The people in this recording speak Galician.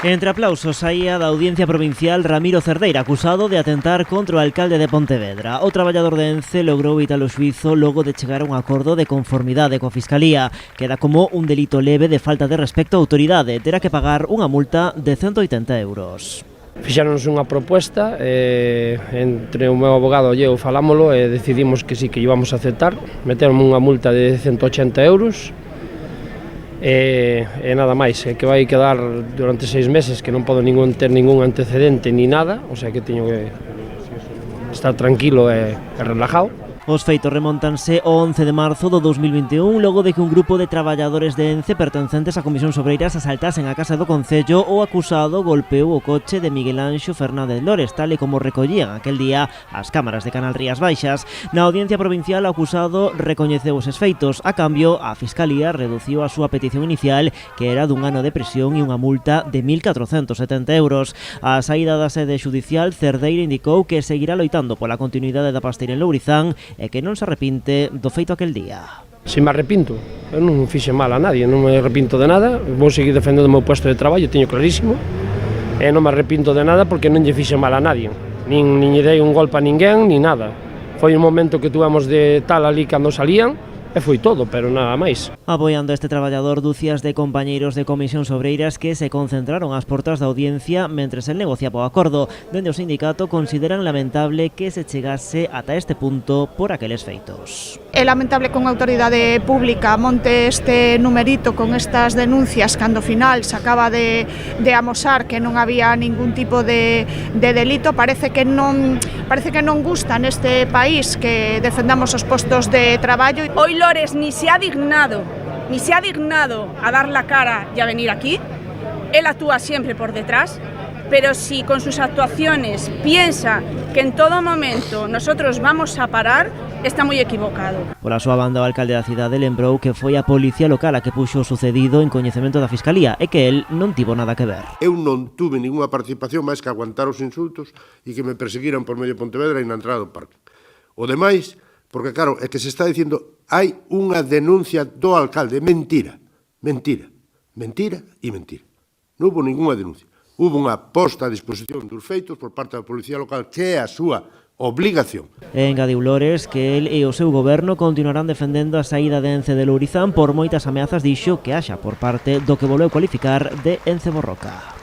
Entre aplausos saía da Audiencia Provincial Ramiro Cerdeira, acusado de atentar contra o alcalde de Pontevedra. O traballador de Ence logrou evitar o xuízo logo de chegar a un acordo de conformidade coa Fiscalía. Queda como un delito leve de falta de respecto á autoridade. Terá que pagar unha multa de 180 euros. Fixáronos unha proposta, entre o meu abogado e eu falámolo e decidimos que sí que íbamos a aceptar. Meteron unha multa de 180 euros. E nada máis, que vai quedar durante 6 meses, que non podo ter ningún antecedente ni nada, o sea que teño que estar tranquilo e relajado. Os feitos remontanse o 11 de marzo do 2021, logo de que un grupo de traballadores de Ence pertencentes á Comisión Sobreiras asaltasen a casa do Concello. O acusado golpeou o coche de Miguel Anxo Fernández Lores, tal e como recollían aquel día as cámaras de Canal Rías Baixas. Na Audiencia Provincial, o acusado recoñeceu os feitos. A cambio, a Fiscalía reduciu a súa petición inicial, que era dun ano de prisión e unha multa de 1.470 euros. A saída da sede xudicial, Cerdeira indicou que seguirá loitando pola continuidade da pasteira en Lourizán e que non se arrepinte do feito aquel día. Se me arrepinto, eu non fixe mal a nadie, non me arrepinto de nada, vou seguir defendendo o meu puesto de traballo, teño clarísimo, e non me arrepinto de nada porque non lle fixe mal a nadie, nin lle dei un golpe a ninguén, nin nada. Foi un momento que tuvemos de tal ali cando salían, e foi todo, pero nada máis. Apoiando este traballador, dúcias de compañeiros de Comisión Sobreiras que se concentraron ás portas da audiencia mentres el negociaba o acordo. Dende o sindicato consideran lamentable que se chegase ata este punto por aqueles feitos. É lamentable que unha autoridade pública monte este numerito con estas denuncias cando ao final se acaba de amosar que non había ningún tipo de delito. Parece que non gusta neste país que defendamos os postos de traballo. Hoy Lores ni se ha dignado a dar la cara y a venir aquí. Él actúa siempre por detrás, pero si con sus actuaciones piensa que en todo momento nosotros vamos a parar, está moi equivocado. Pola súa banda, o alcalde da cidade lembrou que foi a policía local a que puxo o sucedido en coñecemento da Fiscalía e que el non tivo nada que ver. Eu non tuve ninguna participación máis que aguantar os insultos e que me perseguiran por medio de Pontevedra e na entrada do parque. O demais, porque claro, é que se está dicindo hai unha denuncia do alcalde. Mentira, mentira, mentira e mentira. Non hubo ninguna denuncia. Hubo unha posta a disposición dos feitos por parte da Policía Local, que é a súa obligación. Engadiu Lores que el e o seu goberno continuarán defendendo a saída de Ence de Lourizán por moitas ameazas, dixo, que haxa por parte do que volveu cualificar de Ence Borroca.